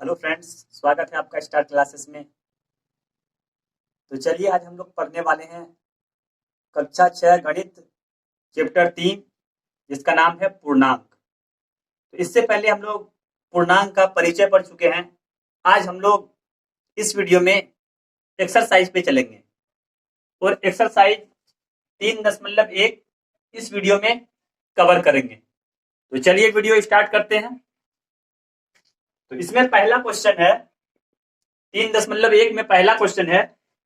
Hello friends, स्वागत है आपका स्टार क्लासेस में। तो चलिए आज हम लोग पढ़ने वाले हैं कक्षा 6 गणित चैप्टर 3, जिसका नाम है पूर्णांक। तो इससे पहले हम लोग पूर्णांक का परिचय पढ़ चुके हैं। आज हम लोग इस वीडियो में एक्सरसाइज पे चलेंगे और एक्सरसाइज 3.1 इस वीडियो में कवर करेंगे। तो चलिए वीडियो स्टार्ट करते हैं। तो इसमें पहला क्वेश्चन है 3.1 में पहला क्वेश्चन है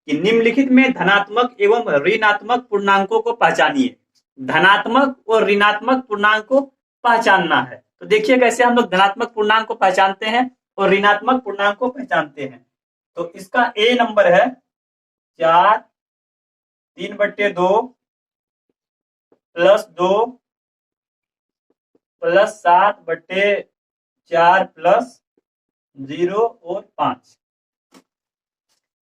कि निम्नलिखित में धनात्मक एवं ऋणात्मक पूर्णांकों को पहचानिए। धनात्मक और ऋणात्मक पूर्णांक को पहचानना है। तो देखिए कैसे हम लोग धनात्मक पूर्णांक को पहचानते हैं और ऋणात्मक पूर्णांक को पहचानते हैं। तो इसका ए नंबर है 4 3/2 +2 +7/4 +0 और 5।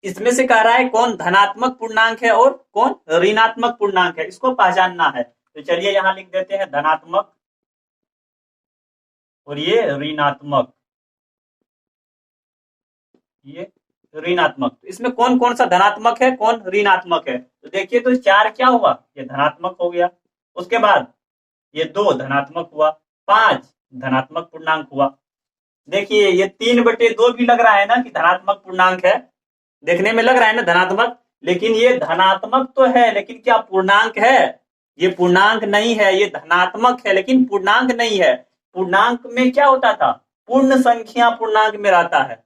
इसमें से कह रहा है कौन धनात्मक पूर्णांक है और कौन ऋणात्मक पूर्णांक है, इसको पहचानना है। तो चलिए यहां लिख देते हैं धनात्मक और ये ऋणात्मक, ये ऋणात्मक। तो इसमें कौन कौन सा धनात्मक है कौन ऋणात्मक है। तो देखिए तो 4 क्या हुआ, ये धनात्मक हो गया। उसके बाद ये 2 धनात्मक हुआ, 5 धनात्मक पूर्णांक हुआ। देखिए ये 3/2 भी लग रहा है ना कि धनात्मक पूर्णांक है, देखने में लग रहा है ना धनात्मक, लेकिन ये धनात्मक तो है लेकिन क्या पूर्णांक है? ये पूर्णांक नहीं है, ये धनात्मक है लेकिन पूर्णांक नहीं है। पूर्णांक में क्या होता था, पूर्ण संख्या पूर्णांक में रहता है,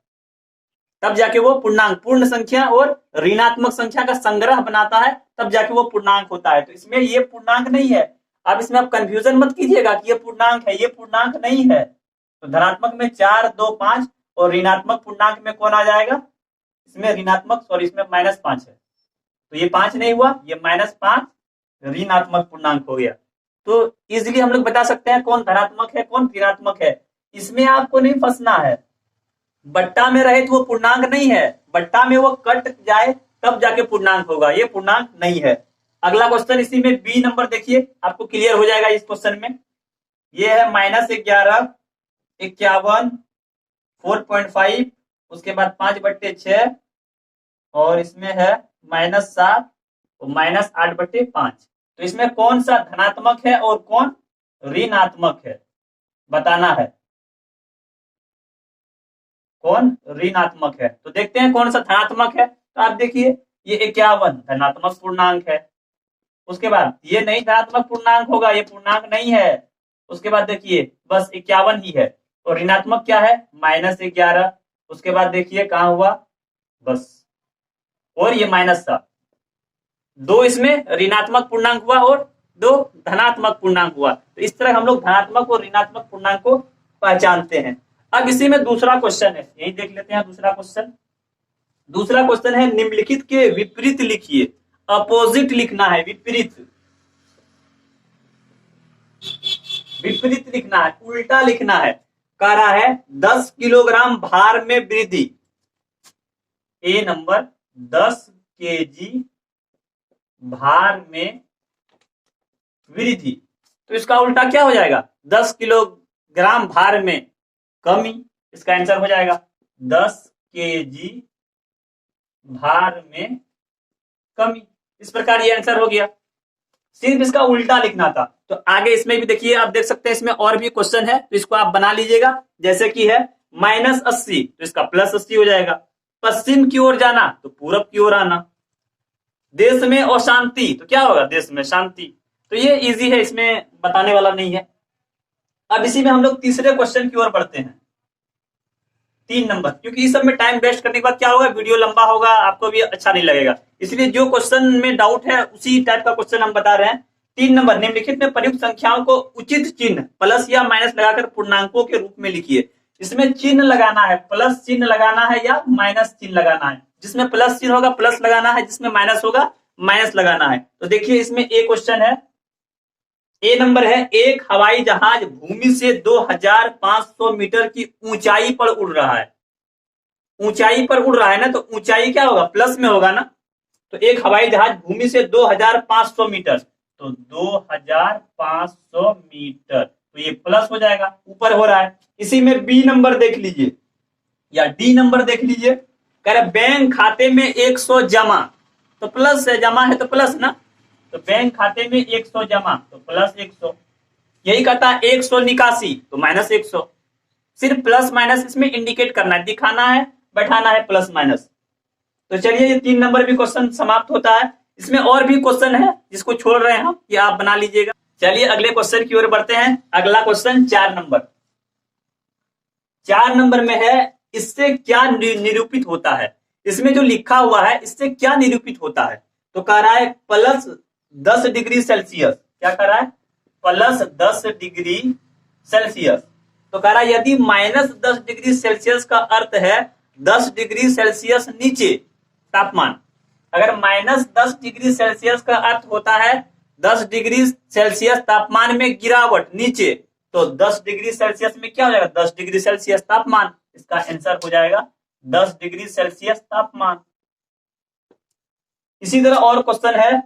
तब जाके वो पूर्णांक, पूर्ण संख्या और ऋणात्मक संख्या का संग्रह बनाता है, तब जाके वो पूर्णांक होता है। तो इसमें ये पूर्णांक नहीं है। अब इसमें आप कंफ्यूजन मत कीजिएगा कि ये पूर्णांक है, ये पूर्णांक नहीं है। तो धनात्मक में 4 2 5 और ऋणात्मक पूर्णांक में कौन आ जाएगा, इसमें ऋणात्मक, सॉरी इसमें -5 है। तो ये 5 नहीं हुआ, ये -5 ऋणात्मक पूर्णांक हो गया। तो इजिली हम लोग बता सकते हैं कौन धनात्मक है कौन ऋणात्मक है। इसमें आपको नहीं फंसना है, बट्टा में रहे तो वो पूर्णांक नहीं है, बट्टा में वो कट जाए तब जाके पूर्णांक होगा, ये पूर्णांक नहीं है। अगला क्वेश्चन इसी में बी नंबर देखिए, आपको क्लियर हो जाएगा इस क्वेश्चन में। ये है -11 51 4.5, उसके बाद 5/6 और इसमें है -7 और -8/5। तो इसमें कौन सा धनात्मक है और कौन ऋणात्मक है, बताना है कौन ऋणात्मक है। तो देखते हैं कौन सा धनात्मक है। तो आप देखिए ये 51 धनात्मक पूर्णांक है। उसके बाद ये नहीं धनात्मक पूर्णांक होगा, ये पूर्णांक नहीं है। उसके बाद देखिए बस 51 ही है। और ऋणात्मक क्या है, -11। उसके बाद देखिए कहां हुआ, बस, और ये -7। 2 इसमें ऋणात्मक पूर्णांक हुआ और 2 धनात्मक पूर्णांक हुआ। तो इस तरह हम लोग धनात्मक और ऋणात्मक पूर्णांक को पहचानते हैं। अब इसी में दूसरा क्वेश्चन है, यही देख लेते हैं दूसरा क्वेश्चन। दूसरा क्वेश्चन है निम्नलिखित के विपरीत लिखिए। अपोजिट लिखना है, विपरीत, विपरीत लिखना है, उल्टा लिखना है। कह रहा है 10 किलोग्राम भार में वृद्धि। ए नंबर 10 केजी भार में वृद्धि। तो इसका उल्टा क्या हो जाएगा, 10 किलोग्राम भार में कमी। इसका आंसर हो जाएगा 10 केजी भार में कमी। इस प्रकार ये आंसर हो गया। सिर्फ इसका उल्टा लिखना था। तो आगे इसमें भी देखिए, आप देख सकते हैं इसमें और भी क्वेश्चन है, तो इसको आप बना लीजिएगा। जैसे कि है -80, तो इसका +80 हो जाएगा। पश्चिम की ओर जाना तो पूरब की ओर आना। देश में अशांति तो क्या होगा, देश में शांति। तो ये इजी है, इसमें बताने वाला नहीं है। अब इसी में हम लोग तीसरे क्वेश्चन की ओर बढ़ते हैं, 3 नंबर, क्योंकि इस सब में टाइम वेस्ट करने के बाद क्या होगा, वीडियो लंबा होगा, आपको भी अच्छा नहीं लगेगा। इसलिए जो क्वेश्चन में डाउट है उसी टाइप का क्वेश्चन हम बता रहे हैं। 3 नंबर, निम्नलिखित में प्रयुक्त संख्याओं को उचित चिन्ह प्लस या माइनस लगाकर पूर्णांकों के रूप में लिखिए। इसमें चिन्ह लगाना है, प्लस चिन्ह लगाना है या माइनस चिन्ह लगाना है। जिसमें प्लस चिन्ह होगा प्लस लगाना है, जिसमें माइनस होगा माइनस लगाना है। तो देखिए इसमें एक क्वेश्चन है, ए नंबर है, एक हवाई जहाज भूमि से 2500 मीटर की ऊंचाई पर उड़ रहा है। ऊंचाई पर उड़ रहा है ना, तो ऊंचाई क्या होगा, प्लस में होगा ना। तो एक हवाई जहाज भूमि से 2500 मीटर, तो 2500 मीटर, तो ये प्लस हो जाएगा, ऊपर हो रहा है। इसी में बी नंबर देख लीजिए, या डी नंबर देख लीजिए, कह रहे बैंक खाते में 100 जमा, तो प्लस है, जमा है तो प्लस ना, तो बैंक खाते में 100 जमा तो प्लस 100। यही कहता है 100 निकासी तो माइनस 100। सिर्फ प्लस माइनस इसमें इंडिकेट करना है, दिखाना है, बैठाना है प्लस माइनस। तो चलिए ये 3 नंबर भी क्वेश्चन समाप्त होता है। इसमें और भी क्वेश्चन है जिसको छोड़ रहे हैं हम, ये आप बना लीजिएगा। चलिए अगले क्वेश्चन की ओर बढ़ते हैं। अगला क्वेश्चन 4 नंबर। 4 नंबर में है, इससे क्या निरूपित होता है। इसमें जो लिखा हुआ है इससे क्या निरूपित होता है, तो कह रहा है प्लस 10 डिग्री सेल्सियस। क्या कह रहा है, प्लस 10 डिग्री सेल्सियस। तो कह रहा है यदि माइनस 10 डिग्री सेल्सियस का अर्थ है 10 डिग्री सेल्सियस नीचे तापमान, अगर माइनस 10 डिग्री सेल्सियस का अर्थ होता है 10 डिग्री सेल्सियस तापमान में गिरावट नीचे, तो 10 डिग्री सेल्सियस में क्या हो जाएगा, 10 डिग्री सेल्सियस तापमान। इसका आंसर हो जाएगा 10 डिग्री सेल्सियस तापमान। इसी तरह और क्वेश्चन है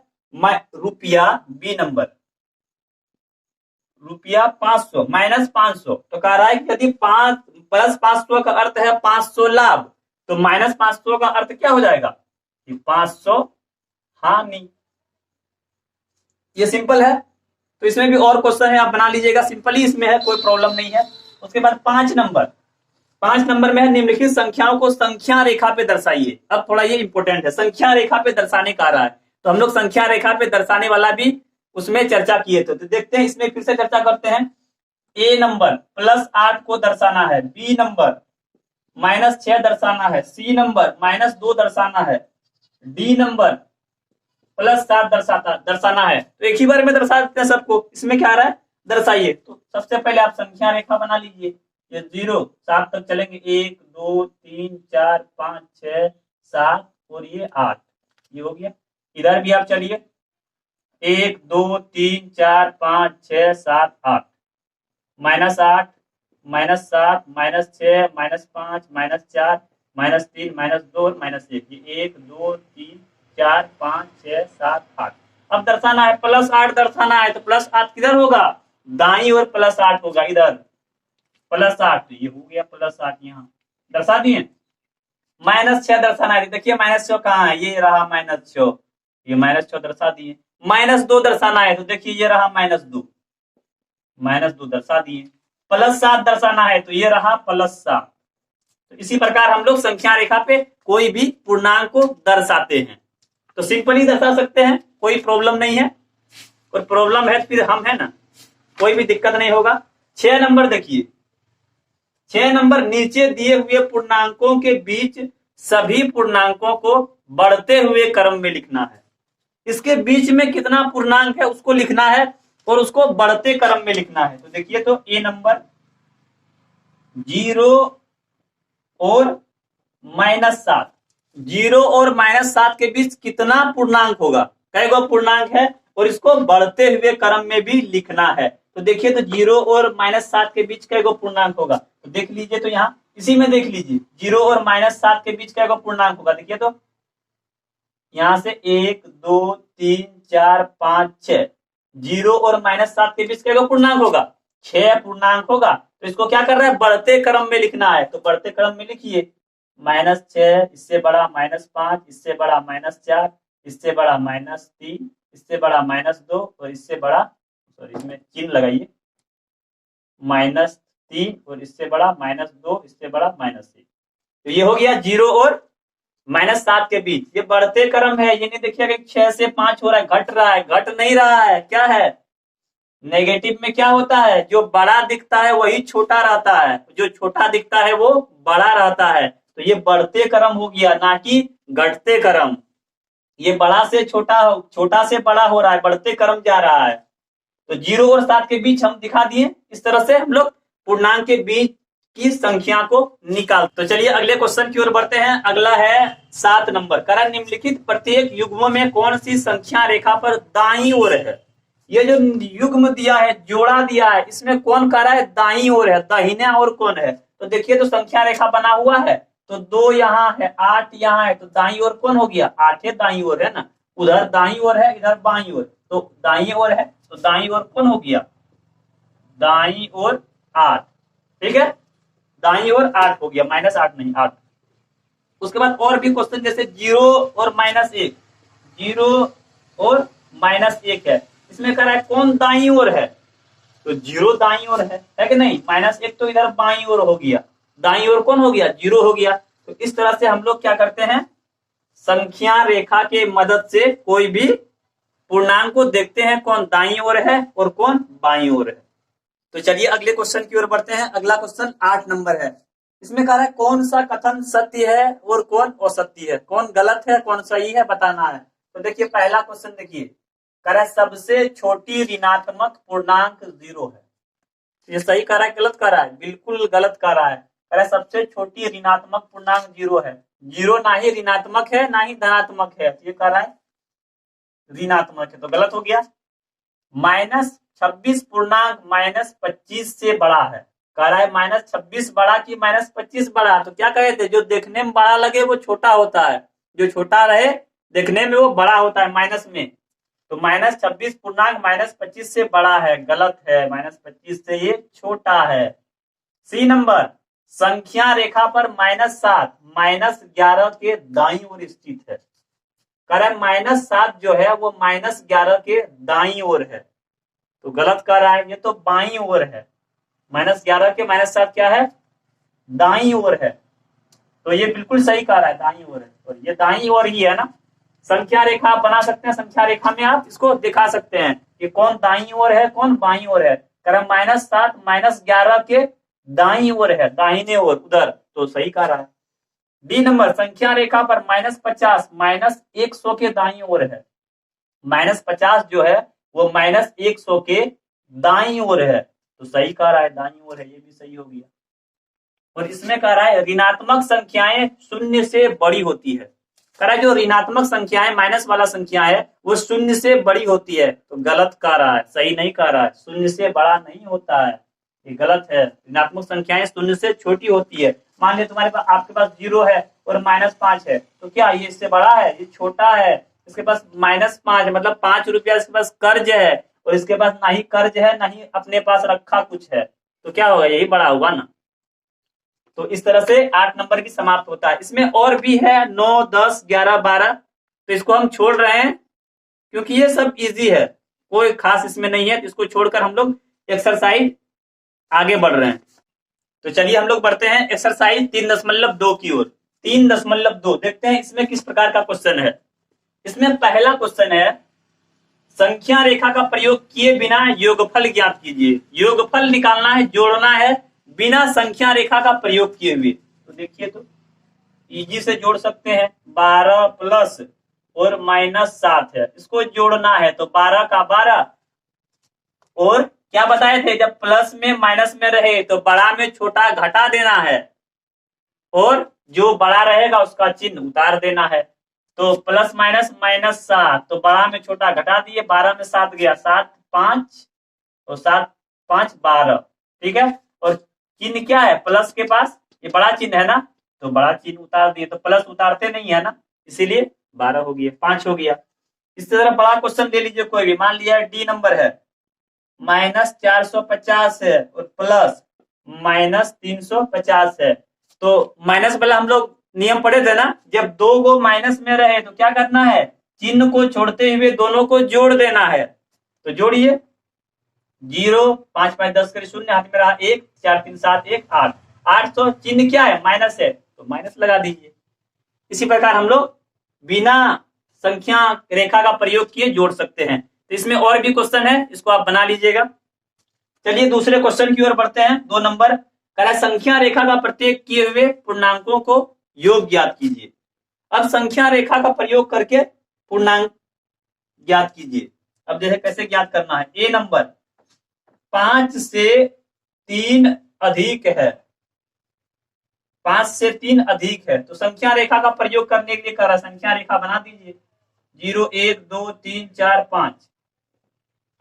रुपया, बी नंबर, रुपया 500 माइनस 500। तो कह रहा है कि यदि प्लस 500 का अर्थ है 500 लाभ, तो माइनस 500 का अर्थ क्या हो जाएगा कि 500 हानि। ये सिंपल है। तो इसमें भी और क्वेश्चन है, आप बना लीजिएगा, सिंपल ही इसमें है, कोई प्रॉब्लम नहीं है। उसके बाद 5 नंबर। 5 नंबर में है निम्नलिखित संख्याओं को संख्या रेखा पे दर्शाइए। अब थोड़ा ये इंपॉर्टेंट है, संख्या रेखा पे दर्शाने का रहा है, तो हम लोग संख्या रेखा पे दर्शाने वाला भी उसमें चर्चा किए थे, तो देखते हैं इसमें फिर से चर्चा करते हैं। ए नंबर प्लस 8 को दर्शाना है, बी नंबर माइनस 6 दर्शाना है, सी नंबर माइनस 2 दर्शाना है, डी नंबर प्लस 7 दर्शाना है। तो एक ही बार में दर्शा देते हैं सबको। इसमें क्या आ रहा है, दर्शाइए। तो सबसे पहले आप संख्या रेखा बना लीजिए। ये 0 7 तक चलेंगे, 1 2 3 4 5 6 7 और ये 8, ये हो गया। इधर भी आप चलिए, 1 2 3 4 5 6 7 8, minus 8 minus 7 minus 6 minus 5 minus 4 minus 3 minus 2 और माइनस 1, ये 1 2 3 4 5 6 7 8। अब दर्शाना है, प्लस 8 दर्शाना है, तो प्लस 8 किधर होगा, दाईं ओर प्लस 8 होगा, इधर प्लस 8, तो ये हो गया प्लस 8, यहाँ दर्शा दिए। माइनस 6 दर्शाना है, देखिए माइनस 6 कहाँ है, ये रहा माइनस 6, ये माइनस 6 दर्शा दिए। माइनस 2 दर्शाना है, तो देखिए ये रहा माइनस 2, माइनस 2 दर्शा दिए। प्लस 7 दर्शाना है, तो ये रहा प्लस 7। तो इसी प्रकार हम लोग संख्या रेखा पे कोई भी पूर्णांक को दर्शाते हैं, तो सिंपली दर्शा सकते हैं, कोई प्रॉब्लम नहीं है। कोई प्रॉब्लम है फिर हम है ना, कोई भी दिक्कत नहीं होगा। 6 नंबर देखिए, 6 नंबर, नीचे दिए हुए पूर्णांकों के बीच सभी पूर्णांकों को बढ़ते हुए क्रम में लिखना है। इसके बीच में कितना पूर्णांक है उसको लिखना है और उसको बढ़ते क्रम में लिखना है। तो देखिए, तो ए नंबर 0 और -7, 0 और -7 के बीच कितना पूर्णांक होगा, कई गो पूर्णांक है, और इसको बढ़ते हुए क्रम में भी लिखना है। तो देखिए, तो 0 और -7 के बीच कई गो पूर्णांक होगा, तो देख लीजिए, तो यहाँ इसी में देख लीजिए 0 और -7 के बीच कई गो पूर्णांक होगा। देखिए, तो यहां से 1 2 3 4 5 6, 0 और -7 के बीच कई गो पूर्णांक होगा, 6 पूर्णांक होगा। तो इसको क्या कर रहा है, बढ़ते क्रम में लिखना है। तो बढ़ते क्रम में लिखिए, -6, इससे बड़ा -5, इससे बड़ा -4, इससे बड़ा -3, इससे बड़ा -2 और इससे बड़ा, सॉरी इसमें चिन्ह लगाइए, -3 और इससे बड़ा -2, इससे बड़ा -1। तो ये हो गया 0 और -7 के बीच, ये बढ़ते क्रम है। ये नहीं देखिएगा 6 से 5 हो रहा है, घट रहा है, घट नहीं रहा है, क्या है, नेगेटिव में क्या होता है, जो बड़ा दिखता है वही छोटा रहता है, जो छोटा दिखता है वो बड़ा रहता है। तो ये बढ़ते क्रम हो गया, ना कि घटते क्रम। ये बड़ा से छोटा, छोटा से बड़ा हो रहा है, बढ़ते क्रम जा रहा है। तो 0 और 7 के बीच हम दिखा दिए। इस तरह से हम लोग पूर्णांक के बीच की संख्या को निकाल। तो चलिए अगले क्वेश्चन की ओर बढ़ते हैं। अगला है 7 नंबर, कह रहा है निम्नलिखित प्रत्येक युग्म में कौन सी संख्या रेखा पर दाईं ओर है। ये जो युग्म दिया है, जोड़ा दिया है, इसमें कौन कह रहा है दाईं ओर है, दाहिने ओर कौन है। तो देखिए, तो संख्या रेखा बना हुआ है, तो 2 यहाँ है, 8 यहाँ है, तो दाईं ओर कौन हो गया, 8 दाईं ओर है ना, उधर दाईं ओर है, इधर बाईं ओर, तो दाईं ओर है, तो दाईं ओर कौन हो गया, दाईं ओर 8, ठीक है। दाईं ओर 8 हो गया, -8 नहीं 8। उसके बाद और भी क्वेश्चन जैसे 0 और -1, 0 और -1 है, इसमें कह रहा है कौन दाईं ओर है, तो 0 दाईं ओर है कि नहीं, -1 तो इधर बाईं ओर हो गया, दाईं ओर कौन हो गया, 0 हो गया। तो इस तरह से हम लोग क्या करते हैं, संख्या रेखा के मदद से कोई भी पूर्णांक को देखते हैं कौन दाईं ओर है और कौन बाईं ओर है। तो चलिए अगले क्वेश्चन की ओर बढ़ते हैं। अगला क्वेश्चन 8 नंबर है। इसमें कह रहा है कौन सा कथन सत्य है और कौन असत्य है, कौन गलत है कौन सही है बताना है। तो देखिए पहला क्वेश्चन देखिए, कह रहा है सबसे छोटी ऋणात्मक पूर्णांक 0 है। ये सही कह रहा है गलत कह रहा है, बिल्कुल गलत कह रहा है। कह रहा है सबसे छोटी ऋणात्मक पूर्णांक 0 है। 0 ना ही ऋणात्मक है ना ही धनात्मक है, ये कह रहा है ऋणात्मक है, तो गलत हो गया। -26 पूर्णांक -25 से बड़ा है। कह रहा है -26 बड़ा कि -25 बड़ा, तो क्या कहे थे, जो देखने में बड़ा लगे वो छोटा होता है, जो छोटा रहे देखने में वो बड़ा होता है माइनस में। तो -26 पूर्णांक -25 से बड़ा है, गलत है, -25 से ये छोटा है। सी नंबर, संख्या रेखा पर -7 -11 के दाईं ओर स्थित है। कह रहा है -7 जो है वो -11 के दाईं ओर है, तो गलत कर रहा है, ये तो बाईं ओर है। -11 के -7 क्या है, दाईं ओर है, तो ये बिल्कुल सही कह रहा है, दाईं ओर है, और ये दाईं ओर ही है ना। संख्या रेखा आप बना सकते हैं, संख्या रेखा में आप इसको दिखा सकते हैं कि कौन दाईं ओर है कौन बाईं ओर है। कह रहा है -7 -11 के दाईं ओर है, दाहिने ओर उधर, तो सही कह रहा है। डी नंबर, संख्या रेखा पर -50 -100 के दाईं ओर है। -50 जो है वो -100 के दाईं ओर है, तो सही कह रहा है, दाईं ओर है, ये भी सही हो गया। और इसमें कह रहा है ऋणात्मक संख्याएं शून्य से बड़ी होती है। कह रहा है जो ऋणात्मक संख्याएं माइनस वाला संख्या है वो शून्य से बड़ी होती है, तो गलत कह रहा है, सही नहीं कह रहा है, शून्य से बड़ा नहीं होता है, ये गलत है। ऋणात्मक संख्याएं शून्य से छोटी होती है। मान लिया तुम्हारे पास, आपके पास 0 है और -5 है, तो क्या ये इससे बड़ा है, ये छोटा है। इसके पास -5 मतलब 5 रुपया इसके पास कर्ज है, और इसके पास ना ही कर्ज है ना ही अपने पास रखा कुछ है, तो क्या होगा, यही बड़ा होगा ना। तो इस तरह से 8 नंबर की समाप्त होता है। इसमें और भी है 9, 10, 11, 12, तो इसको हम छोड़ रहे हैं क्योंकि ये सब इजी है, कोई खास इसमें नहीं है, तो इसको छोड़कर हम लोग एक्सरसाइज आगे बढ़ रहे हैं। तो चलिए हम लोग बढ़ते हैं एक्सरसाइज 3.2 की ओर। 3.2 देखते हैं इसमें किस प्रकार का क्वेश्चन है। इसमें पहला क्वेश्चन है, संख्या रेखा का प्रयोग किए बिना योगफल ज्ञात कीजिए। योगफल निकालना है, जोड़ना है बिना संख्या रेखा का प्रयोग किए हुए। तो देखिए तो इजी से जोड़ सकते हैं, 12 प्लस और -7 है, इसको जोड़ना है तो 12 का 12, और क्या बताए थे, जब प्लस में माइनस में रहे तो बड़ा में छोटा घटा देना है, और जो बड़ा रहेगा उसका चिन्ह उतार देना है। तो प्लस माइनस -7, तो बड़ा में छोटा घटा दिए, 12 में 7 गया, 7 5 और 7 5 12, ठीक है। और चिन्ह क्या है प्लस के पास, ये बड़ा चिन्ह है ना, तो बड़ा चिन्ह उतार दिए, तो प्लस उतारते नहीं है ना, इसीलिए 12 हो गया, 5 हो गया। इस तरह बड़ा क्वेश्चन ले लीजिए कोई भी, मान लिया डी नंबर है, -450 है और प्लस -350 है। तो माइनस वाला हम लोग नियम पढ़े थे ना, जब दो गो माइनस में रहे तो क्या करना है, चिन्ह को छोड़ते हुए दोनों को जोड़ देना है। तो जोड़िए, 0 5 5 10 करे 0, हाथ में रहा 1, 4 3 7 1 8, 8 तो चिन्ह क्या है, माइनस है, तो माइनस लगा दीजिए। इसी प्रकार हम लोग बिना संख्या रेखा का प्रयोग किए जोड़ सकते हैं। तो इसमें और भी क्वेश्चन है, इसको आप बना लीजिएगा। चलिए दूसरे क्वेश्चन की ओर बढ़ते हैं, 2 नंबर, कह रहा है संख्या रेखा का प्रत्येक किए हुए पूर्णांकों को योग ज्ञात कीजिए। अब संख्या रेखा का प्रयोग करके पूर्णांक ज्ञात कीजिए। अब जैसे कैसे ज्ञात करना है, ए नंबर, 5 से 3 अधिक है, 5 से 3 अधिक है, तो संख्या रेखा का प्रयोग करने के लिए कह रहा है, संख्या रेखा बना दीजिए, 0 1 2 3 4 5,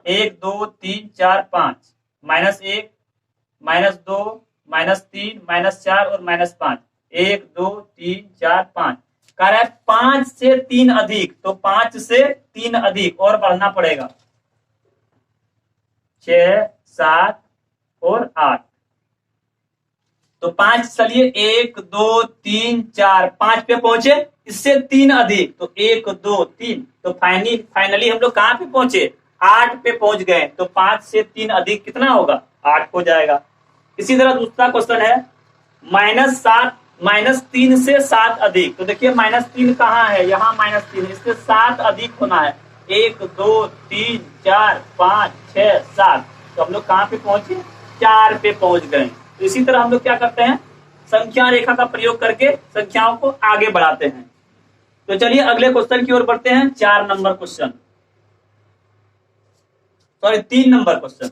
1 2 3 4 5, -1 -2 -3 -4 और -5, 1 2 3 4 5। कह रहा है 5 से 3 अधिक, तो 5 से 3 अधिक और बढ़ना पड़ेगा, 6 7 और 8, तो 5 चलिए 1 2 3 4 5 पे पहुंचे, इससे 3 अधिक तो 1 2 3, तो फाइनली हम लोग कहां पे पहुंचे, 8 पे पहुंच गए। तो 5 से 3 अधिक कितना होगा, 8 हो जाएगा। इसी तरह दूसरा क्वेश्चन है -3 से 7 अधिक। तो देखिए -3 कहाँ है, यहाँ -3, इससे 7 अधिक होना है। 1 2 3 4 5 6 7, तो हम लोग कहाँ पे पहुंचे, 4 पे पहुंच गए। तो इसी तरह हम लोग क्या करते हैं, संख्या रेखा का प्रयोग करके संख्याओं को आगे बढ़ाते हैं। तो चलिए अगले क्वेश्चन की ओर बढ़ते हैं, 4 number question, sorry 3 number question.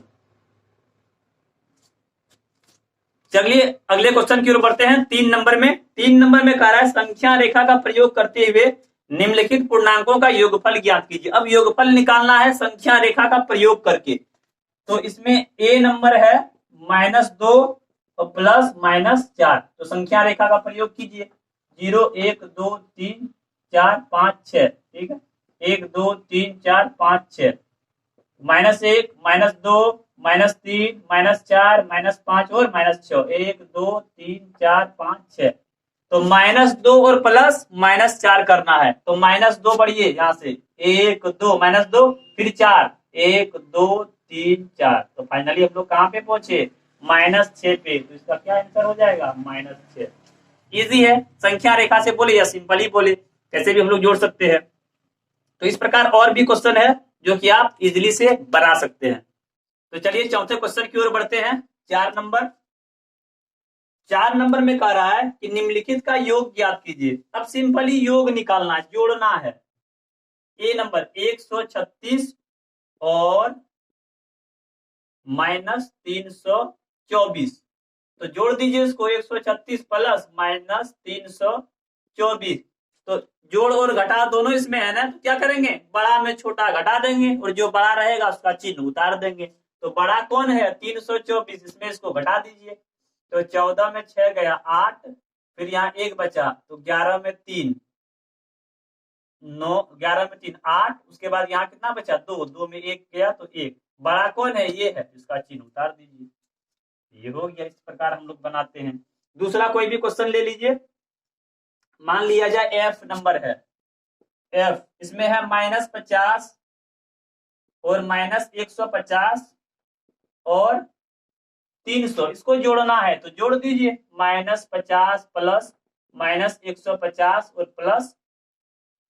चलिए अगले क्वेश्चन की ओर बढ़ते हैं, 3 नंबर में। 3 नंबर में कह रहा है संख्या रेखा का प्रयोग करते हुए निम्नलिखित पूर्णांकों का योगफल ज्ञात कीजिए। अब योगफल निकालना है संख्या रेखा का प्रयोग करके। तो इसमें ए नंबर है -2 और +-4, तो संख्या रेखा का प्रयोग कीजिए। 0 1 2 3 4 5 6, ठीक है, 1 2 3 4 5 6, -1 -2 -3 -4 -5 और -6, 1 2 3 4 5 6। तो -2 और +-4 करना है। तो -2 बढ़िए यहाँ से 1 2 -2 फिर 4, 1 2 3 4, तो फाइनली हम लोग कहाँ पे पहुंचे, -6 पे। तो इसका क्या आंसर हो जाएगा, -6। इजी है, संख्या रेखा से बोले या सिंपल ही बोले, कैसे भी हम लोग जोड़ सकते हैं। तो इस प्रकार और भी क्वेश्चन है जो कि आप इजिली से बना सकते हैं। तो चलिए चौथे क्वेश्चन की ओर बढ़ते हैं, 4 नंबर। 4 नंबर में कह रहा है कि निम्नलिखित का योग ज्ञात कीजिए। अब सिंपली योग निकालना, जोड़ना है। ए नंबर 136 और -324, तो जोड़ दीजिए इसको, 136 प्लस -324। तो जोड़ और घटा दोनों इसमें है ना, तो क्या करेंगे, बड़ा में छोटा घटा देंगे और जो बड़ा रहेगा उसका चिन्ह उतार देंगे। तो बड़ा कौन है, 324, इसमें इसको घटा दीजिए। तो 14 में 6 गया 8, फिर यहाँ 1 बचा, तो 11 में 3 9, 11 में 3 8, उसके बाद यहाँ कितना बचा, 2 2 में 1 गया तो 1। बड़ा कौन है, ये है, इसका चिन्ह उतार दीजिए। ये हो गया, इस प्रकार हम लोग बनाते हैं। दूसरा कोई भी क्वेश्चन ले लीजिए, मान लिया जाए एफ नंबर है, एफ इसमें है -50 और -150 और 300, इसको जोड़ना है। तो जोड़ दीजिए, -50 प्लस -150 और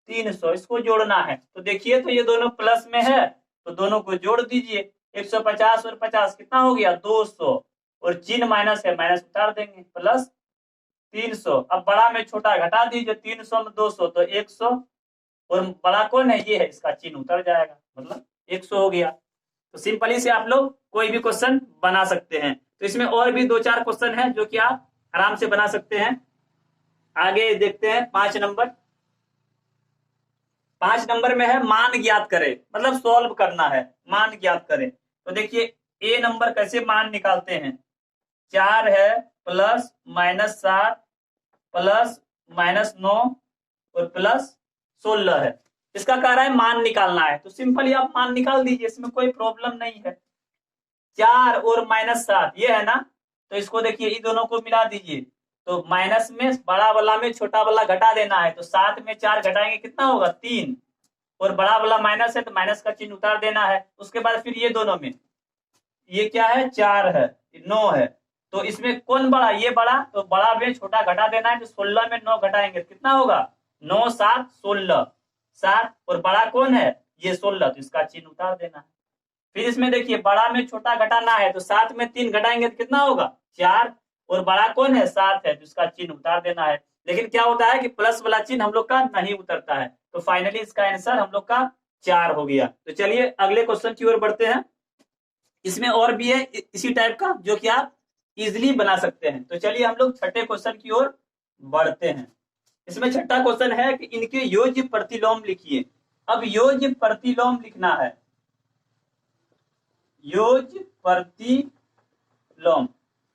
+300, इसको जोड़ना है। तो देखिए तो ये दोनों प्लस में है, तो दोनों को जोड़ दीजिए। 150 और 50 कितना हो गया, 200, और चिन्ह माइनस है, माइनस उतार देंगे, प्लस 300। अब बड़ा में छोटा घटा दीजिए, 300 में 200 तो 100, और बड़ा कौन है, ये है, इसका चिन्ह उतर जाएगा, मतलब 100 हो गया। तो सिंपली से आप लोग कोई भी क्वेश्चन बना सकते हैं। तो इसमें और भी 2-4 क्वेश्चन है जो कि आप आराम से बना सकते हैं। आगे देखते हैं 5 नंबर। 5 नंबर में है मान ज्ञात करें, मतलब सॉल्व करना है, मान ज्ञात करें। तो देखिए ए नंबर कैसे मान निकालते हैं, 4 है प्लस -7 प्लस -9 और +16 है। इसका कह रहा है मान निकालना है, तो सिंपली आप मान निकाल दीजिए, इसमें कोई प्रॉब्लम नहीं है। 4 और -7 ये है ना, तो इसको देखिए इन दोनों को मिला दीजिए। तो माइनस में बड़ा वाला में छोटा वाला घटा देना है, तो 7 में 4 घटाएंगे कितना होगा, 3, और बड़ा वाला माइनस है तो माइनस का चिन्ह उतार देना है। उसके बाद फिर ये दोनों में, ये क्या है, 4 है, 9 है, तो इसमें कौन बड़ा, ये बड़ा, तो बड़ा में छोटा घटा देना है। तो 16 में 9 घटाएंगे कितना होगा, 9 7 16, 7, और बड़ा कौन है, ये 16, तो इसका चिन्ह उतार देना है। फिर इसमें देखिए बड़ा में छोटा घटाना है, तो 7 में 3 घटाएंगे तो कितना होगा, 4, और बड़ा कौन है, 7 है, तो इसका चिन्ह उतार देना है। लेकिन क्या होता है कि प्लस वाला चिन्ह हम लोग का नहीं उतरता है, तो फाइनली इसका आंसर हम लोग का 4 हो गया। तो चलिए अगले क्वेश्चन की ओर बढ़ते हैं। इसमें और भी है इसी टाइप का जो कि आप इजिली बना सकते हैं। तो चलिए हम लोग छठे क्वेश्चन की ओर बढ़ते हैं। इसमें छठा क्वेश्चन है कि इनके योज्य प्रतिलोम लिखिए। अब योज्य प्रतिलोम लिखना है, योज्य प्रतिलोम।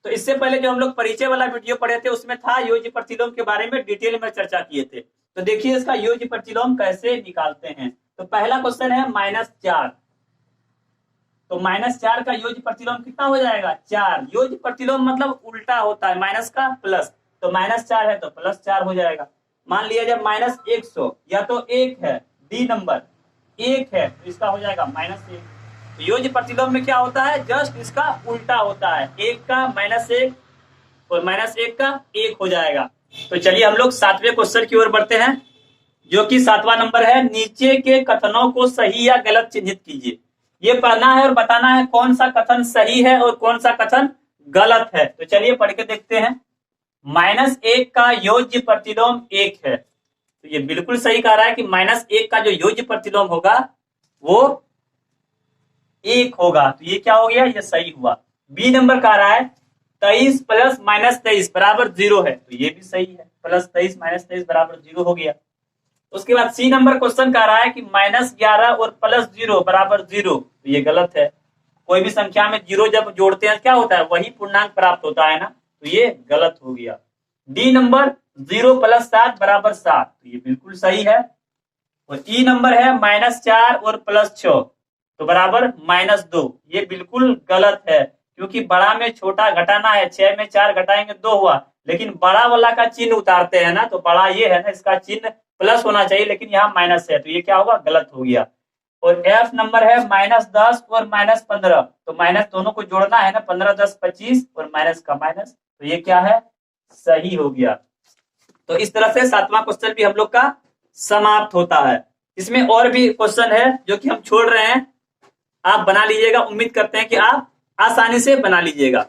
तो इससे पहले जो हम लोग परिचय वाला वीडियो पढ़े थे उसमें था योज्य प्रतिलोम के बारे में डिटेल में चर्चा किए थे। तो देखिए इसका योज्य प्रतिलोम कैसे निकालते हैं। तो पहला क्वेश्चन है -4, तो -4 का योज्य प्रतिलोम कितना हो जाएगा 4। योज्य प्रतिलोम मतलब उल्टा होता है माइनस का प्लस, तो -4 है तो +4 हो जाएगा। मान लिया जब -100 या तो 1 है, डी नंबर 1 है तो इसका हो जाएगा -1। तो योज्य प्रतिलोम में क्या होता है, जस्ट इसका उल्टा होता है, 1 का -1 और -1 का 1 हो जाएगा। तो चलिए हम लोग 7वें क्वेश्चन की ओर बढ़ते हैं, जो कि 7वां नंबर है। नीचे के कथनों को सही या गलत चिन्हित कीजिए। ये पढ़ना है और बताना है कौन सा कथन सही है और कौन सा कथन गलत है। तो चलिए पढ़ के देखते हैं। -1 का योज्य प्रतिलोम 1 है, तो ये बिल्कुल सही कह रहा है कि -1 का जो योज्य प्रतिलोम होगा वो 1 होगा, तो ये क्या हो गया, ये सही हुआ। बी नंबर कह रहा है 23 + -23 बराबर 0 है, तो ये भी सही है, +23 - 23 बराबर 0 हो गया। उसके बाद सी नंबर क्वेश्चन कह रहा है कि -11 और +0 बराबर 0, तो ये गलत है। कोई भी संख्या में 0 जब जोड़ते हैं क्या होता है, वही पूर्णांक प्राप्त होता है ना, तो ये गलत हो गया। डी नंबर 0 + 7 बराबर 7, तो ये बिल्कुल सही है। और ई नंबर है -4 और +6 तो बराबर -2, ये बिल्कुल गलत है, क्योंकि बड़ा में छोटा घटाना है, 6 में 4 घटाएंगे 2 हुआ, लेकिन बड़ा वाला का चिन्ह उतारते हैं ना, तो बड़ा ये है ना, इसका चिन्ह प्लस होना चाहिए, लेकिन यहाँ माइनस है, तो ये क्या होगा, गलत हो गया। और एफ नंबर है -10 और -15, तो माइनस दोनों को जोड़ना है ना, 15 10 25 और माइनस का माइनस, तो ये क्या है, सही हो गया। तो इस तरह से 7वां क्वेश्चन भी हम लोग का समाप्त होता है। इसमें और भी क्वेश्चन है जो कि हम छोड़ रहे हैं, आप बना लीजिएगा, उम्मीद करते हैं कि आप आसानी से बना लीजिएगा।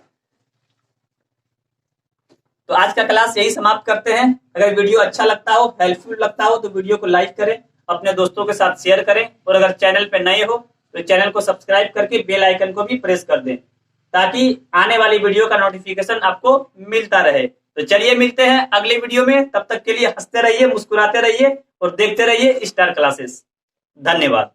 तो आज का क्लास यही समाप्त करते हैं। अगर वीडियो अच्छा लगता हो, हेल्पफुल लगता हो, तो वीडियो को लाइक करें, अपने दोस्तों के साथ शेयर करें, और अगर चैनल पे नए हो तो चैनल को सब्सक्राइब करके बेल आइकन को भी प्रेस कर दें, ताकि आने वाली वीडियो का नोटिफिकेशन आपको मिलता रहे। तो चलिए मिलते हैं अगले वीडियो में, तब तक के लिए हंसते रहिए, मुस्कुराते रहिए और देखते रहिए स्टार क्लासेस। धन्यवाद।